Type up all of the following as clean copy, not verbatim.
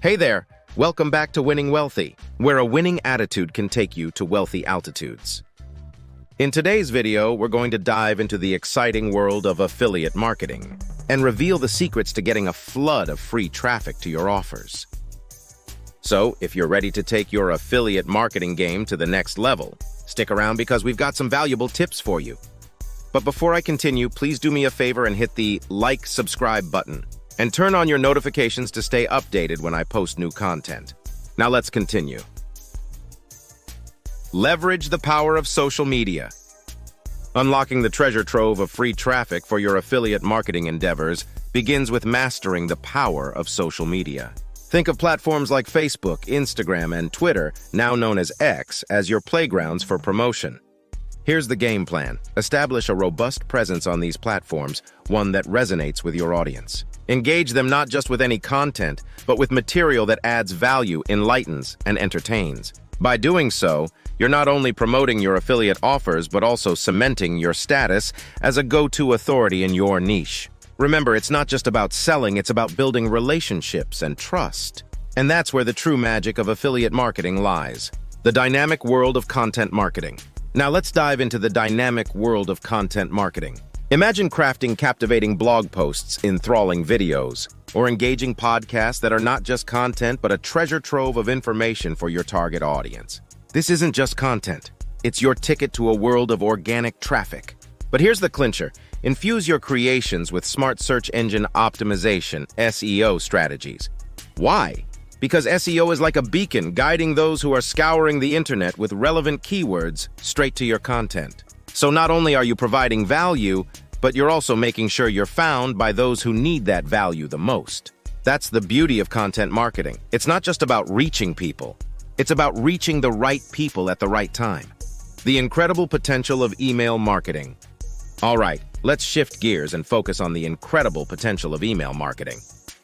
Hey there, welcome back to Winning Wealthy, where a winning attitude can take you to wealthy altitudes. In today's video, we're going to dive into the exciting world of affiliate marketing and reveal the secrets to getting a flood of free traffic to your offers. So, if you're ready to take your affiliate marketing game to the next level, stick around because we've got some valuable tips for you. But before I continue, please do me a favor and hit the like, subscribe button, and turn on your notifications to stay updated when I post new content. Now let's continue. Leverage the power of social media. Unlocking the treasure trove of free traffic for your affiliate marketing endeavors begins with mastering the power of social media. Think of platforms like Facebook, Instagram, and Twitter, now known as X, as your playgrounds for promotion. Here's the game plan. Establish a robust presence on these platforms, one that resonates with your audience. Engage them not just with any content, but with material that adds value, enlightens, and entertains. By doing so, you're not only promoting your affiliate offers, but also cementing your status as a go-to authority in your niche. Remember, it's not just about selling, it's about building relationships and trust. And that's where the true magic of affiliate marketing lies. The dynamic world of content marketing. Now let's dive into the dynamic world of content marketing. Imagine crafting captivating blog posts, enthralling videos, or engaging podcasts that are not just content but a treasure trove of information for your target audience. This isn't just content. It's your ticket to a world of organic traffic. But here's the clincher. Infuse your creations with smart search engine optimization, SEO strategies. Why? Because SEO is like a beacon guiding those who are scouring the internet with relevant keywords straight to your content. So not only are you providing value, but you're also making sure you're found by those who need that value the most. That's the beauty of content marketing. It's not just about reaching people. It's about reaching the right people at the right time. The incredible potential of email marketing. All right, let's shift gears and focus on the incredible potential of email marketing.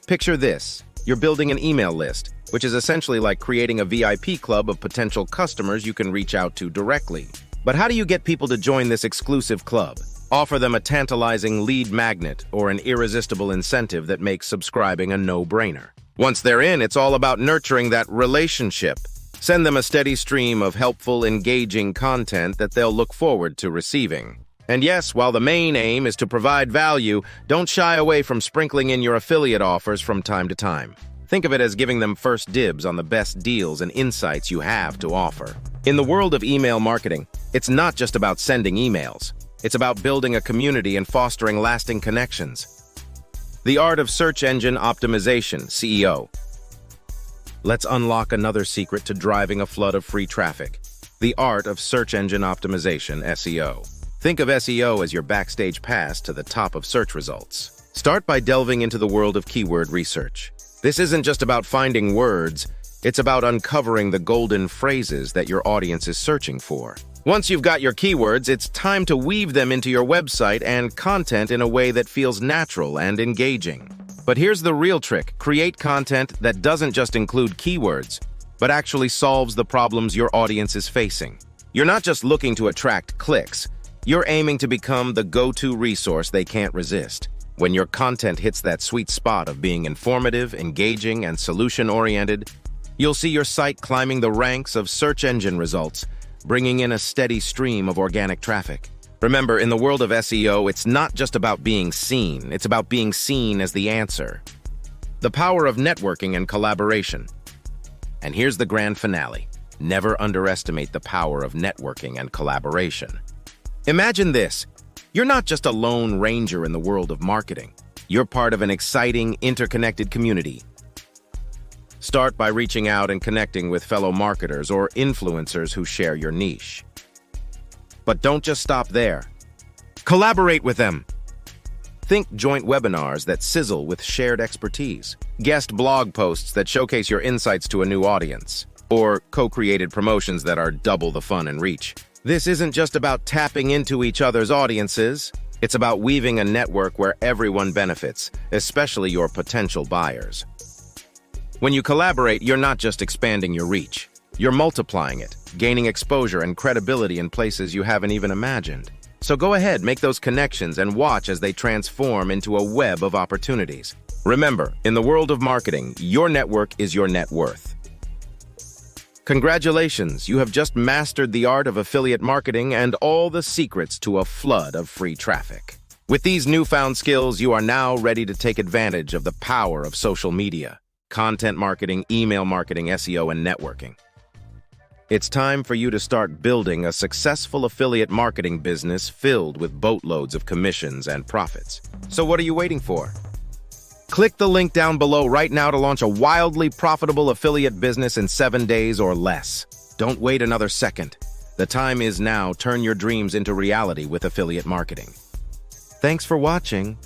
Picture this. You're building an email list, which is essentially like creating a VIP club of potential customers you can reach out to directly. But how do you get people to join this exclusive club? Offer them a tantalizing lead magnet or an irresistible incentive that makes subscribing a no-brainer. Once they're in, it's all about nurturing that relationship. Send them a steady stream of helpful, engaging content that they'll look forward to receiving. And yes, while the main aim is to provide value, don't shy away from sprinkling in your affiliate offers from time to time. Think of it as giving them first dibs on the best deals and insights you have to offer. In the world of email marketing, it's not just about sending emails. It's about building a community and fostering lasting connections. The art of search engine optimization, SEO. Let's unlock another secret to driving a flood of free traffic. The art of search engine optimization, SEO. Think of SEO as your backstage pass to the top of search results. Start by delving into the world of keyword research. This isn't just about finding words, it's about uncovering the golden phrases that your audience is searching for. Once you've got your keywords, it's time to weave them into your website and content in a way that feels natural and engaging. But here's the real trick. Create content that doesn't just include keywords, but actually solves the problems your audience is facing. You're not just looking to attract clicks, you're aiming to become the go-to resource they can't resist. When your content hits that sweet spot of being informative, engaging, and solution-oriented, you'll see your site climbing the ranks of search engine results, bringing in a steady stream of organic traffic. Remember, in the world of SEO, it's not just about being seen, it's about being seen as the answer. The power of networking and collaboration. And here's the grand finale. Never underestimate the power of networking and collaboration. Imagine this. You're not just a lone ranger in the world of marketing. You're part of an exciting, interconnected community. Start by reaching out and connecting with fellow marketers or influencers who share your niche. But don't just stop there. Collaborate with them. Think joint webinars that sizzle with shared expertise, guest blog posts that showcase your insights to a new audience, or co-created promotions that are double the fun and reach. This isn't just about tapping into each other's audiences. It's about weaving a network where everyone benefits, especially your potential buyers. When you collaborate, you're not just expanding your reach. You're multiplying it, gaining exposure and credibility in places you haven't even imagined. So go ahead, make those connections and watch as they transform into a web of opportunities. Remember, in the world of marketing, your network is your net worth. Congratulations, you have just mastered the art of affiliate marketing and all the secrets to a flood of free traffic. With these newfound skills, you are now ready to take advantage of the power of social media, content marketing, email marketing, SEO, and networking. It's time for you to start building a successful affiliate marketing business filled with boatloads of commissions and profits. So what are you waiting for? Click the link down below right now to launch a wildly profitable affiliate business in 7 days or less. Don't wait another second. The time is now. Turn your dreams into reality with affiliate marketing. Thanks for watching.